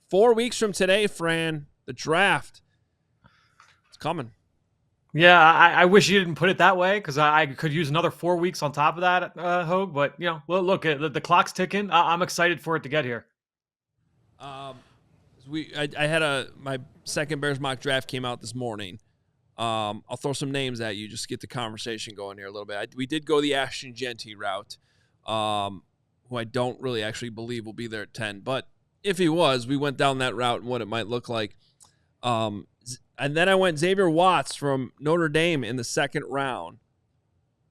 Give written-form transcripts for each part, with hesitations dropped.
4 weeks from today, Fran, the draft, it's coming. Yeah, I wish you didn't put it that way because I could use another 4 weeks on top of that, Hogue. But, well, look, the clock's ticking. I'm excited for it to get here. I had my second Bears mock draft came out this morning. I'll throw some names at you just to get the conversation going here a little bit. We did go the Ashton Genty route, who I don't really actually believe will be there at 10. But if he was, we went down that route and what it might look like. And then I went Xavier Watts from Notre Dame in the second round.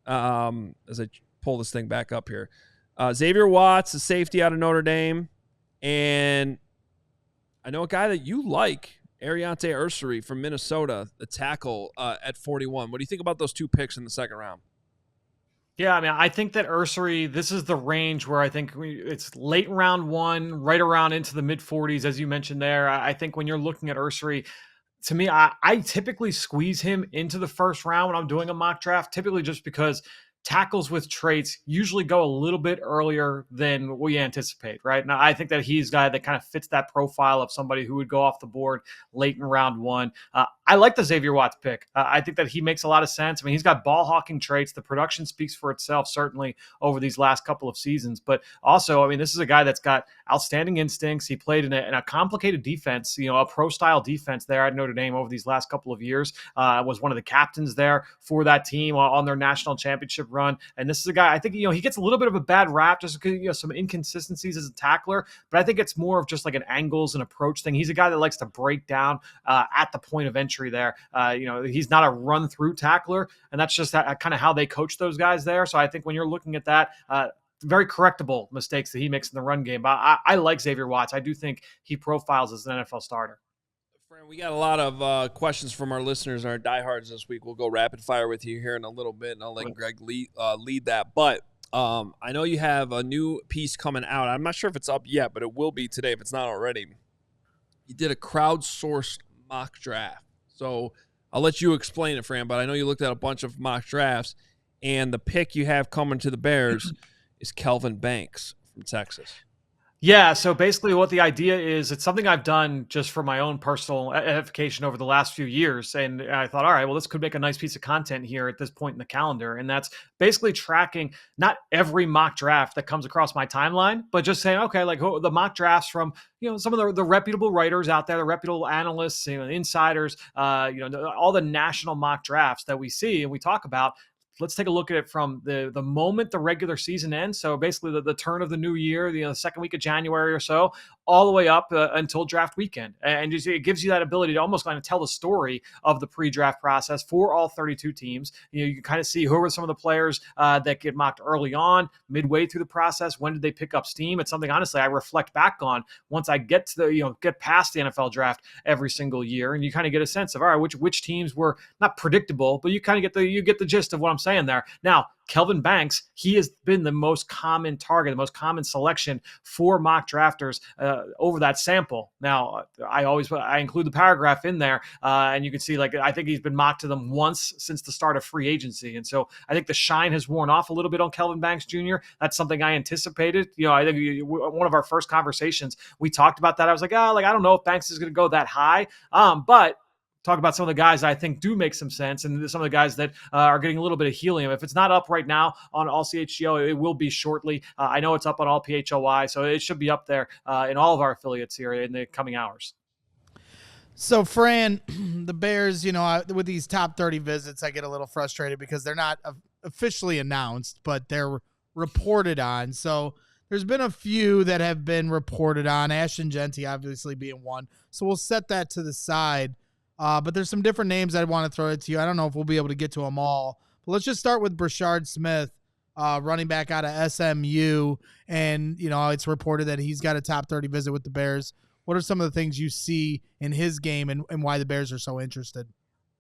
As I pull this thing back up here. Xavier Watts, a safety out of Notre Dame. And I know a guy that you like, Ariante Ursary from Minnesota, the tackle at 41. What do you think about those two picks in the second round? Yeah, I mean, I think that Ursary, this is the range where I think it's late round one, right around into the mid-40s, as you mentioned there. I think when you're looking at Ursary, to me, I typically squeeze him into the first round when I'm doing a mock draft, typically just because tackles with traits usually go a little bit earlier than we anticipate, right? Now, I think that he's a guy that kind of fits that profile of somebody who would go off the board late in round one. I like the Xavier Watts pick. I think that he makes a lot of sense. I mean, he's got ball hawking traits. The production speaks for itself, certainly over these last couple of seasons. But also, I mean, this is a guy that's got outstanding instincts. He played in a complicated defense, a pro-style defense there at Notre Dame over these last couple of years. Was one of the captains there for that team on their national championship run. And this is a guy, I think, he gets a little bit of a bad rap just because, some inconsistencies as a tackler. But I think it's more of just like an angles and approach thing. He's a guy that likes to break down at the point of entry there. He's not a run through tackler, and that's just kind of how they coach those guys there. So I think when you're looking at that, very correctable mistakes that he makes in the run game. But I like Xavier Watts. I do think he profiles as an NFL starter. Fran, we got a lot of questions from our listeners, our diehards this week. We'll go rapid fire with you here in a little bit, and I'll let Greg lead that. But I know you have a new piece coming out. I'm not sure if it's up yet, but it will be today if it's not already. You did a crowdsourced mock draft. So I'll let you explain it, Fran, but I know you looked at a bunch of mock drafts, and the pick you have coming to the Bears is Kelvin Banks from Texas. Yeah, so basically what the idea is, it's something I've done just for my own personal edification over the last few years. And I thought, all right, well, this could make a nice piece of content here at this point in the calendar. And that's basically tracking not every mock draft that comes across my timeline, but just saying, okay, like the mock drafts from, some of the reputable writers out there, the reputable analysts, insiders, all the national mock drafts that we see and we talk about. Let's take a look at it from the moment the regular season ends. So basically the turn of the new year, the second week of January or so, all the way up until draft weekend. And it gives you that ability to almost kind of tell the story of the pre-draft process for all 32 teams. You can kind of see who are some of the players that get mocked early on, midway through the process. When did they pick up steam? It's something, honestly, I reflect back on once I get to get past the NFL draft every single year. And you kind of get a sense of, all right, which teams were not predictable, but you kind of get the gist of what I'm saying there. Now, Kelvin Banks, he has been the most common target, the most common selection for mock drafters over that sample. Now, I include the paragraph in there, and you can see, I think he's been mocked to them once since the start of free agency. And so I think the shine has worn off a little bit on Kelvin Banks Jr. That's something I anticipated. I think one of our first conversations, we talked about that. I was like, I don't know if Banks is going to go that high, but talk about some of the guys I think do make some sense, and some of the guys that are getting a little bit of helium. If it's not up right now on all CHGO, it will be shortly. I know it's up on all PHOI, so it should be up there in all of our affiliates here in the coming hours. So, Fran, the Bears, with these top 30 visits, I get a little frustrated because they're not officially announced, but they're reported on. So there's been a few that have been reported on, Ashton Genty obviously being one. So we'll set that to the side. But there's some different names I want to throw it to you. I don't know if we'll be able to get to them all. But let's just start with Brashard Smith, running back out of SMU. And, it's reported that he's got a top 30 visit with the Bears. What are some of the things you see in his game and why the Bears are so interested?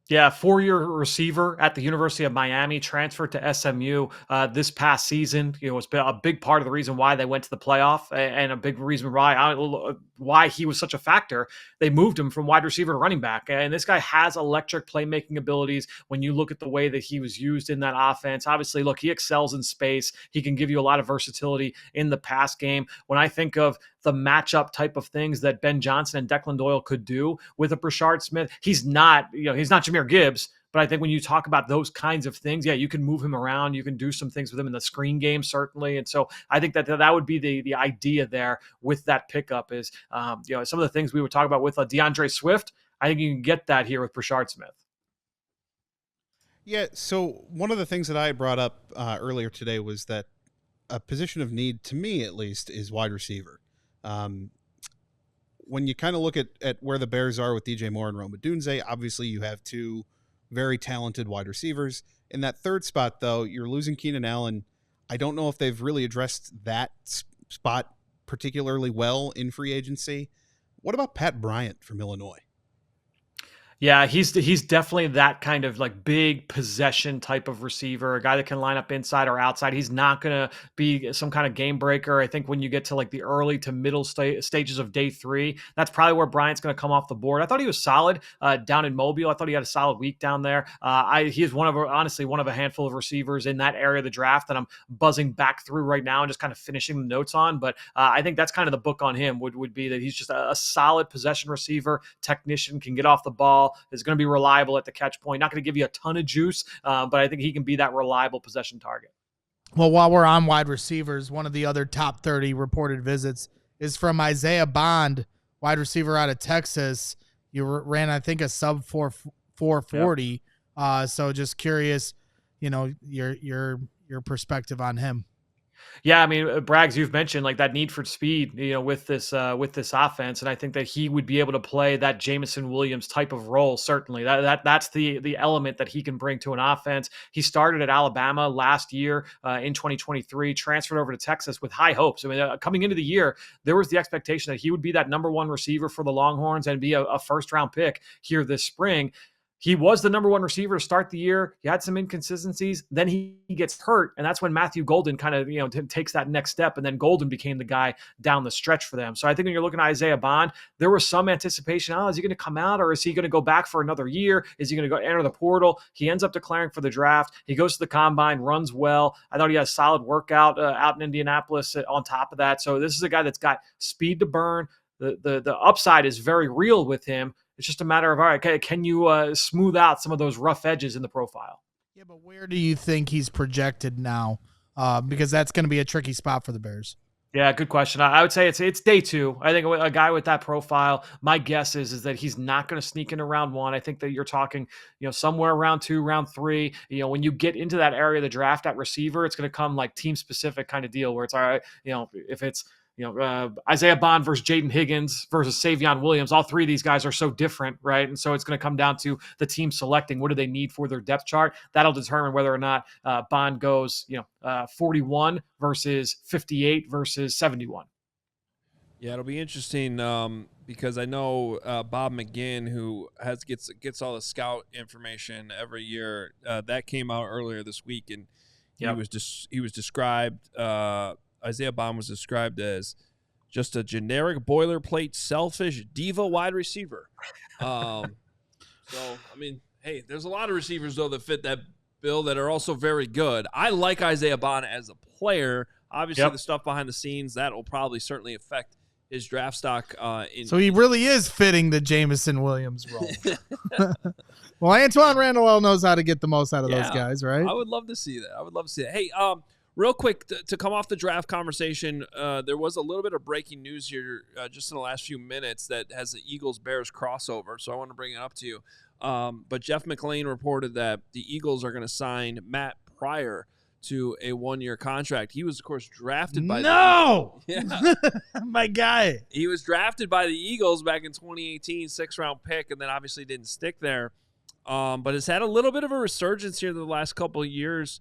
Yeah, 4-year receiver at the University of Miami, transferred to SMU this past season. It's been a big part of the reason why they went to the playoff, and a big reason why he was such a factor. They moved him from wide receiver to running back, and this guy has electric playmaking abilities. When you look at the way that he was used in that offense, obviously, look, he excels in space. He can give you a lot of versatility in the pass game. When I think of the matchup type of things that Ben Johnson and Declan Doyle could do with a Brashard Smith, he's not Jahmyr Gibbs. But I think when you talk about those kinds of things, yeah, you can move him around. You can do some things with him in the screen game, certainly. And so I think that would be the idea there with that pickup is, some of the things we were talking about with DeAndre Swift. I think you can get that here with Brashard Smith. Yeah, so one of the things that I brought up earlier today was that a position of need, to me at least, is wide receiver. When you kind of look at where the Bears are with DJ Moore and Rome Odunze, obviously you have two very talented wide receivers. In that third spot, though, you're losing Keenan Allen. I don't know if they've really addressed that spot particularly well in free agency. What about Pat Bryant from Illinois? Yeah, he's definitely that kind of like big possession type of receiver, a guy that can line up inside or outside. He's not going to be some kind of game breaker. I think when you get to like the early to middle stages of day 3, that's probably where Bryant's going to come off the board. I thought he was solid down in Mobile. I thought he had a solid week down there. He is one of a handful of receivers in that area of the draft that I'm buzzing back through right now and just kind of finishing the notes on. But I think that's kind of the book on him would be that he's just a solid possession receiver, technician, can get off the ball, is going to be reliable at the catch point. Not going to give you a ton of juice, but I think he can be that reliable possession target. Well, while we're on wide receivers, one of the other top 30 reported visits is from Isaiah Bond, wide receiver out of Texas. You ran, I think, a sub 440. Yep. So just curious, your perspective on him. Yeah, I mean, Braggs, you've mentioned like that need for speed, with this offense, and I think that he would be able to play that Jameson Williams type of role. Certainly, that's the element that he can bring to an offense. He started at Alabama last year in 2023, transferred over to Texas with high hopes. I mean, coming into the year, there was the expectation that he would be that number 1 receiver for the Longhorns and be a first-round pick here this spring. He was the number 1 receiver to start the year. He had some inconsistencies. Then he gets hurt, and that's when Matthew Golden kind of takes that next step, and then Golden became the guy down the stretch for them. So I think when you're looking at Isaiah Bond, there was some anticipation, is he going to come out, or is he going to go back for another year? Is he going to go enter the portal? He ends up declaring for the draft. He goes to the combine, runs well. I thought he had a solid workout out in Indianapolis on top of that. So this is a guy that's got speed to burn. The upside is very real with him. It's just a matter of, all right, can you smooth out some of those rough edges in the profile? Yeah, but where do you think he's projected now? Because that's going to be a tricky spot for the Bears. Yeah, good question. I would say it's day 2. I think a guy with that profile, my guess is that he's not going to sneak into round 1. I think that you're talking, somewhere around 2, round 3. When you get into that area of the draft at receiver, it's going to come like team specific kind of deal where it's all right. If it's Isaiah Bond versus Jaden Higgins versus Savion Williams. All 3 of these guys are so different, right? And so it's going to come down to the team selecting what do they need for their depth chart. That'll determine whether or not Bond goes, 41 versus 58 versus 71. Yeah, it'll be interesting because I know Bob McGinn, who gets all the scout information every year, that came out earlier this week, and he was described. Isaiah Bond was described as just a generic boilerplate, selfish diva wide receiver. So, I mean, hey, there's a lot of receivers, though, that fit that bill that are also very good. I like Isaiah Bond as a player. Obviously, the stuff behind the scenes, that will probably certainly affect his draft stock. So he really is fitting the Jameson Williams role. Well, Antoine Randall knows how to get the most out of those guys, right? I would love to see that. Hey, real quick, to come off the draft conversation, there was a little bit of breaking news here just in the last few minutes that has the Eagles-Bears crossover, so I want to bring it up to you. But Jeff McLean reported that the Eagles are going to sign Matt Pryor to a 1-year contract. He was, of course, drafted by my guy. He was drafted by the Eagles back in 2018, 6th-round pick, and then obviously didn't stick there. But has had a little bit of a resurgence here the last couple of years.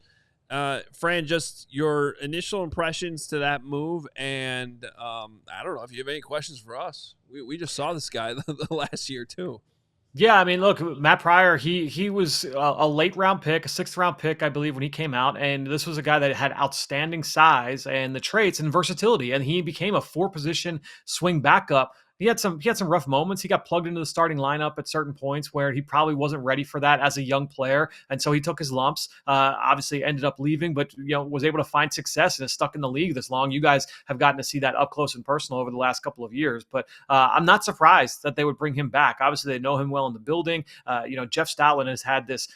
Fran, just your initial impressions to that move, and I don't know if you have any questions for us. We just saw this guy the last year too. Yeah, I mean, look, Matt Pryor, he was a late round pick, a 6th round pick, I believe, when he came out. And this was a guy that had outstanding size and the traits and versatility. And he became a 4-position swing backup. He had some rough moments. He got plugged into the starting lineup at certain points where he probably wasn't ready for that as a young player, and so he took his lumps. Obviously, ended up leaving, but was able to find success and is stuck in the league this long. You guys have gotten to see that up close and personal over the last couple of years, but I'm not surprised that they would bring him back. Obviously, they know him well in the building. Jeff Stoutland has had this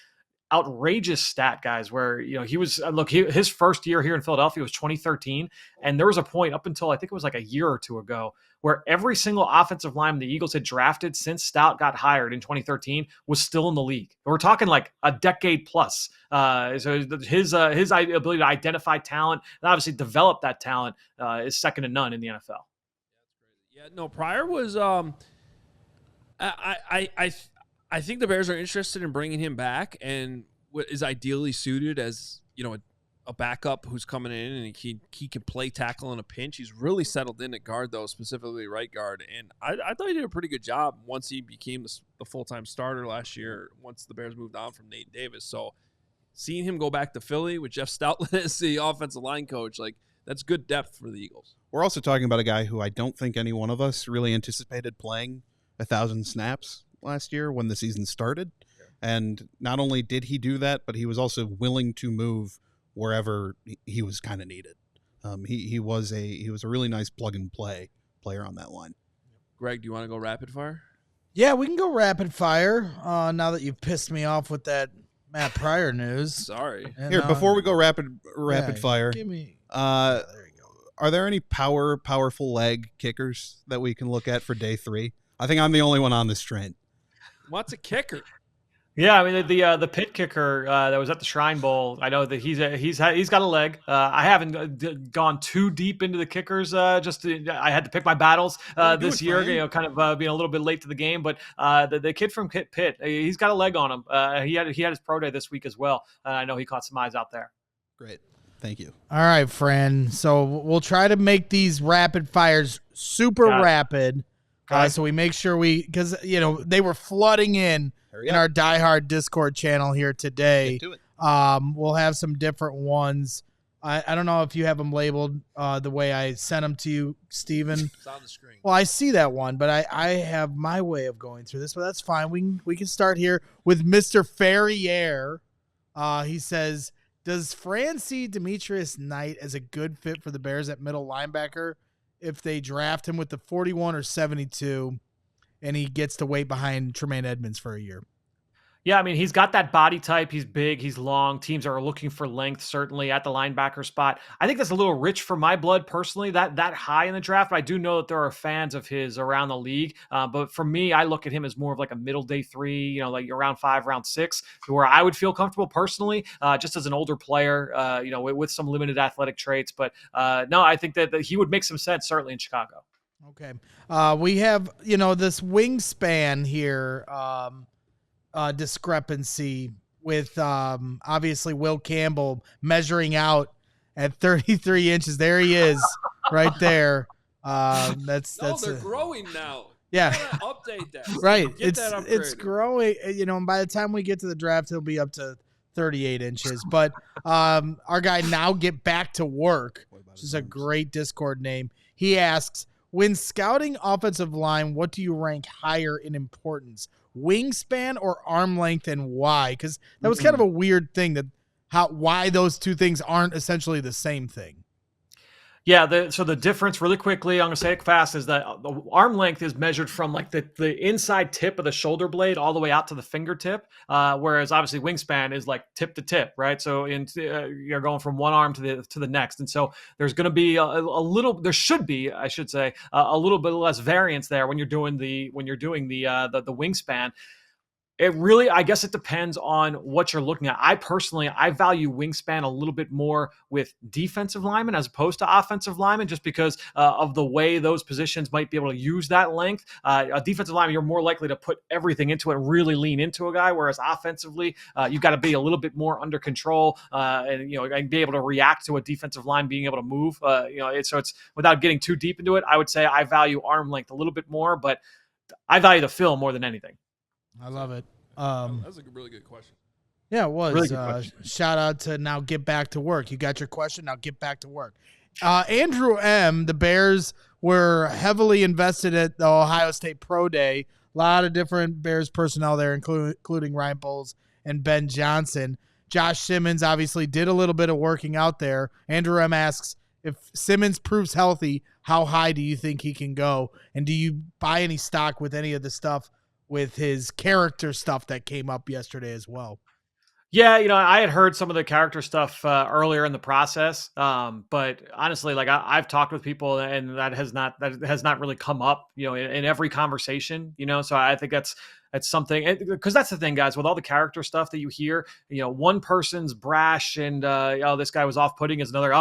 outrageous stat, guys, where he was his first year here in Philadelphia was 2013, and there was a point up until I think it was like a year or two ago where every single offensive lineman the Eagles had drafted since Stout got hired in 2013 was still in the league. We're talking like a decade plus. So his ability to identify talent and obviously develop that talent is second to none in the NFL. Yeah, no, Pryor was I think the Bears are interested in bringing him back, and what is ideally suited as a backup who's coming in and he can play tackle in a pinch. He's really settled in at guard, though, specifically right guard, and I thought he did a pretty good job once he became the full-time starter last year. Once the Bears moved on from Nate Davis, so seeing him go back to Philly with Jeff Stoutland as the offensive line coach, like that's good depth for the Eagles. We're also talking about a guy who I don't think any one of us really anticipated playing 1,000 snaps last year when the season started. And not only did he do that, but he was also willing to move wherever he was kind of needed. He was a really nice plug and play player on that line. Greg, do you want to go rapid fire? Yeah, we can go rapid fire. Now that you've pissed me off with that Matt Pryor news. Sorry. And, Here, before we go rapid fire, give me. There you go. Are there any powerful leg kickers that we can look at for day 3? I think I'm the only one on this train. What's a kicker? Yeah, I mean the pit kicker that was at the Shrine Bowl. I know that he's got a leg. I haven't gone too deep into the kickers. I had to pick my battles this year. Kind of being a little bit late to the game. But the kid from Pitt, he's got a leg on him. He had his pro day this week as well. I know he caught some eyes out there. Great, thank you. All right, Fran. So we'll try to make these rapid fires super rapid. So we make sure because they were flooding in our Diehard Discord channel here today. Get to it. We'll have some different ones. I don't know if you have them labeled the way I sent them to you, Steven. It's on the screen. Well, I see that one, but I have my way of going through this, but that's fine. We can start here with Mr. Ferrier. He says, does Fran see Demetrius Knight as a good fit for the Bears at middle linebacker if they draft him with the 41 or 72 and he gets to wait behind Tremaine Edmonds for a year? Yeah, I mean, he's got that body type. He's big. He's long. Teams are looking for length, certainly, at the linebacker spot. I think that's a little rich for my blood, personally, that high in the draft. But I do know that there are fans of his around the league. But for me, I look at him as more of like a middle day 3, like around 5, round 6, where I would feel comfortable personally, just as an older player, with some limited athletic traits. But no, I think that he would make some sense, certainly in Chicago. Okay. We have, this wingspan here. Discrepancy with obviously Will Campbell measuring out at 33 inches. There he is, right there. That's they're growing now. Yeah, update that. Right, That it's growing. And by the time we get to the draft, he'll be up to 38 inches. But our guy Now Get Back to Work, which is a great Discord name. He asks, when scouting offensive line, what do you rank higher in importance? Wingspan or arm length, and why? Because that was kind of a weird thing why those two things aren't essentially the same thing. Yeah, so the difference really quickly, I'm going to say it fast, is that the arm length is measured from like the inside tip of the shoulder blade all the way out to the fingertip, whereas obviously wingspan is like tip to tip, right? So you're going from one arm to the next. And so there's going to be there should be, I should say, a little bit less variance there when you're doing the wingspan. It really, I guess it depends on what you're looking at. I value wingspan a little bit more with defensive linemen as opposed to offensive linemen, just because of the way those positions might be able to use that length. A defensive lineman, you're more likely to put everything into it, really lean into a guy, whereas offensively, you've got to be a little bit more under control and be able to react to a defensive line being able to move. So it's without getting too deep into it, I would say I value arm length a little bit more, but I value the film more than anything. I love it. That's a really good question. Yeah, it was. Really good question. Shout out to Now Get Back to Work. You got your question. Now get back to work. Andrew M., the Bears were heavily invested at the Ohio State Pro Day. A lot of different Bears personnel there, including Ryan Bowles and Ben Johnson. Josh Simmons obviously did a little bit of working out there. Andrew M. asks, if Simmons proves healthy, how high do you think he can go? And do you buy any stock with any of the stuff with his character stuff that came up yesterday as well? Yeah, I had heard some of the character stuff earlier in the process, but honestly, like I've talked with people, and that has not really come up, in every conversation, So I think that's something, because that's the thing, guys, with all the character stuff that you hear, one person's brash and this guy was off-putting is another,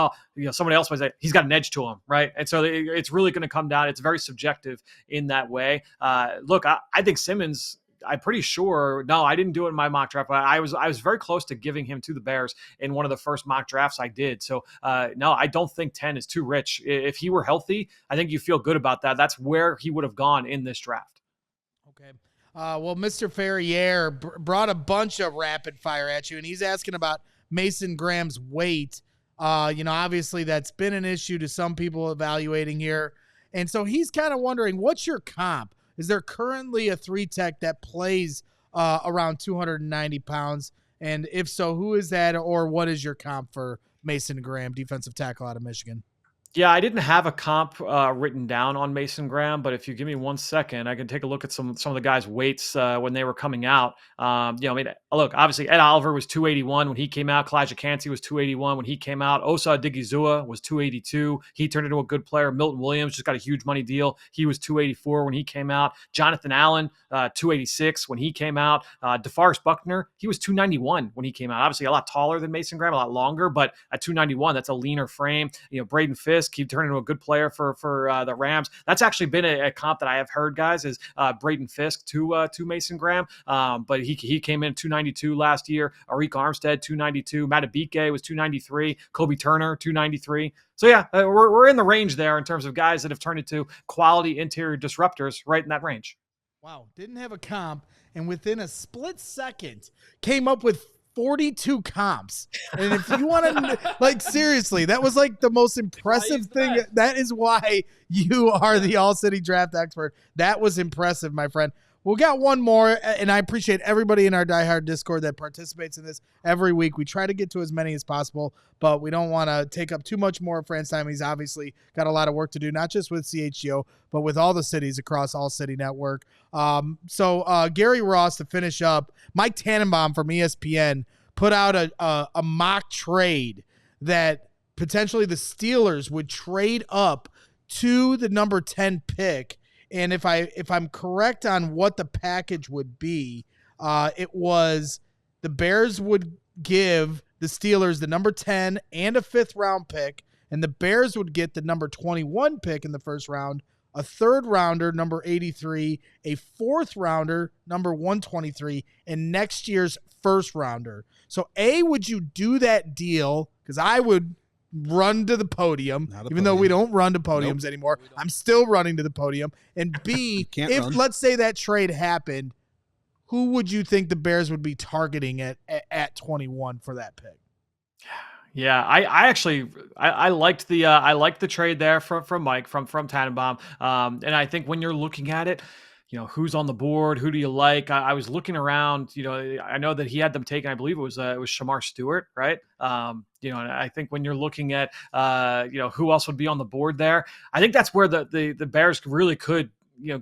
somebody else might say he's got an edge to him, right? And so it's really going to come down. It's very subjective in that way. Look, I think Simmons. I'm pretty sure. No, I didn't do it in my mock draft, but I was very close to giving him to the Bears in one of the first mock drafts I did. So no, I don't think 10 is too rich. If he were healthy, I think you feel good about that. That's where he would have gone in this draft. Okay. Well, Mr. Ferrier brought a bunch of rapid fire at you, and he's asking about Mason Graham's weight. Obviously that's been an issue to some people evaluating here. And so he's kind of wondering, what's your comp? Is there currently a 3-tech that plays around 290 pounds? And if so, who is that, or what is your comp for Mason Graham, defensive tackle out of Michigan? Yeah, I didn't have a comp written down on Mason Graham, but if you give me 1 second, I can take a look at some of the guys' weights when they were coming out. Look, obviously Ed Oliver was 281 when he came out. Kalijah Kancey was 281 when he came out. Osa Odigizua was 282. He turned into a good player. Milton Williams just got a huge money deal. He was 284 when he came out. Jonathan Allen, 286 when he came out. DeForest Buckner, he was 291 when he came out. Obviously a lot taller than Mason Graham, a lot longer, but at 291, that's a leaner frame. Braden Fisk, he turned into a good player for the Rams. That's actually been a comp that I have heard, guys, is Braden Fisk to Mason Graham. But he came in 292 last year. Arik Armstead, 292. Matabike was 293. Kobe Turner, 293. So yeah, we're in the range there in terms of guys that have turned into quality interior disruptors, right in that range. Wow, didn't have a comp, and within a split second came up with 42 comps. And if you want to, seriously, that was the most impressive thing. That is why you are the AllCity Draft expert. That was impressive, my friend. We got one more, and I appreciate everybody in our Diehard Discord that participates in this every week. We try to get to as many as possible, but we don't want to take up too much more of Fran's time. He's obviously got a lot of work to do, not just with CHGO, but with all the cities across AllCity Network. So Gary Ross, to finish up, Mike Tannenbaum from ESPN put out a mock trade that potentially the Steelers would trade up to the number 10 pick. And if I'm correct on what the package would be, it was the Bears would give the Steelers the number 10 and a 5th round pick, and the Bears would get the number 21 pick in the first round, a 3rd rounder, number 83, a 4th rounder, number 123, and next year's 1st rounder. So would you do that deal? Because I would run to the podium, even though we don't run to podiums anymore. I'm still running to the podium. And B, if let's say that trade happened, who would you think the Bears would be targeting at 21 for that pick? Yeah, I actually liked the trade there from Mike from Tannenbaum, and I think when you're looking at it, who's on the board, who do you like? I was looking around, I know that he had them taken. I believe it was Shamar Stewart, right? And I think when you're looking at, who else would be on the board there, I think that's where the Bears really could,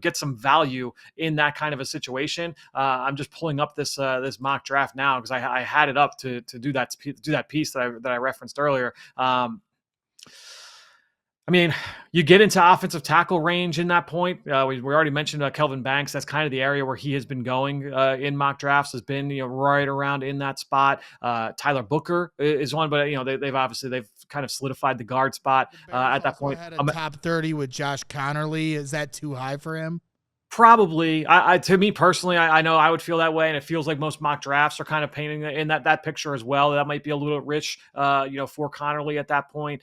get some value in that kind of a situation. I'm just pulling up this mock draft now because I had it up to do that piece that I referenced earlier. You get into offensive tackle range in that point. We already mentioned Kelvin Banks. That's kind of the area where he has been going in mock drafts, has been right around in that spot. Tyler Booker is one, but they've kind of solidified the guard spot at that point. Had a top 30 with Josh Connerly. Is that too high for him? Probably. To me personally, I know I would feel that way, and it feels like most mock drafts are kind of painting in that picture as well. That might be a little rich, for Connerly at that point.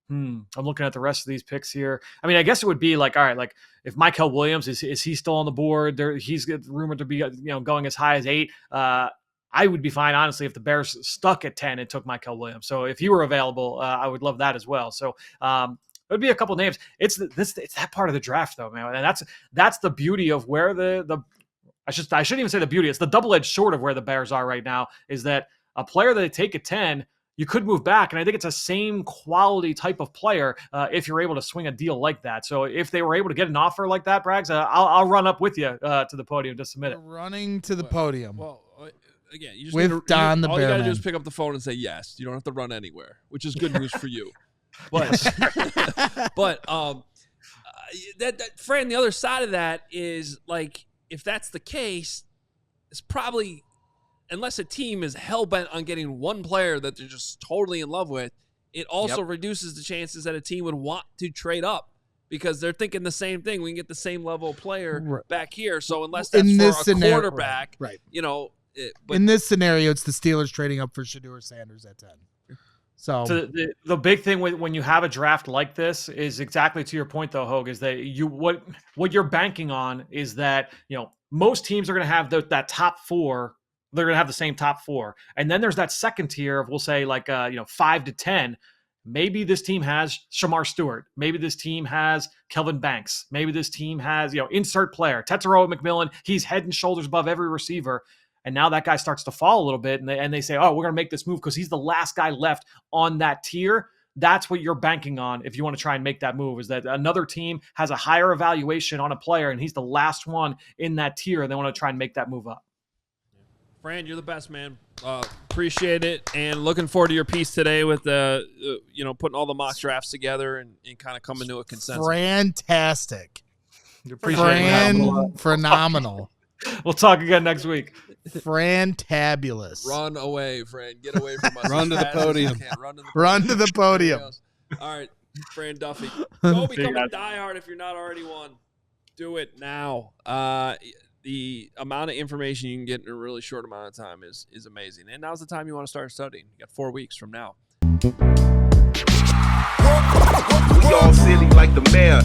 I'm looking at the rest of these picks here. I mean, I guess it would be like, all right, like if Mykal Williams is he still on the board? He's rumored to be going as high as 8. I would be fine, honestly, if the Bears stuck at 10 and took Mykal Williams. So if he were available, I would love that as well. So it would be a couple names. It's that part of the draft, though, man, and that's the beauty of where I shouldn't even say the beauty. It's the double-edged sword of where the Bears are right now. Is that a player that they take at 10? You could move back, and I think it's a same quality type of player if you're able to swing a deal like that. So if they were able to get an offer like that, Braggs, I'll run up with you to the podium just a minute. Running to the podium. Well, again, you just with Don the all you got to Bearman. do is pick up the phone and say yes. You don't have to run anywhere, which is good news for you. But that Fran, the other side of that is like if that's the case, it's probably. Unless a team is hell-bent on getting one player that they're just totally in love with, it also reduces the chances that a team would want to trade up because they're thinking the same thing. We can get the same level of player back here. So unless that's for a quarterback, in this scenario, it's the Steelers trading up for Shedeur Sanders at 10. So the big thing when you have a draft like this is exactly to your point, though, Hogue, is that what you're banking on is that most teams are going to have that top 4. They're going to have the same top 4. And then there's that second tier of, we'll say, like, 5 to 10. Maybe this team has Shamar Stewart. Maybe this team has Kelvin Banks. Maybe this team has, insert player. Tetsuo McMillan. He's head and shoulders above every receiver. And now that guy starts to fall a little bit. And they say, oh, we're going to make this move because he's the last guy left on that tier. That's what you're banking on if you want to try and make that move, is that another team has a higher evaluation on a player and he's the last one in that tier. And they want to try and make that move up. Fran, you're the best, man. Appreciate it, and looking forward to your piece today with putting all the mock drafts together and kind of coming to a consensus. Fantastic. Phenomenal. We'll talk again next week. Fantabulous. Run away, Fran. Get away from us. Run to the podium. Run to the podium. All right, Fran Duffy. Go become a diehard if you're not already one. Do it now. The amount of information you can get in a really short amount of time is amazing. And now's the time you want to start studying. You got 4 weeks from now. We all silly like the mayor.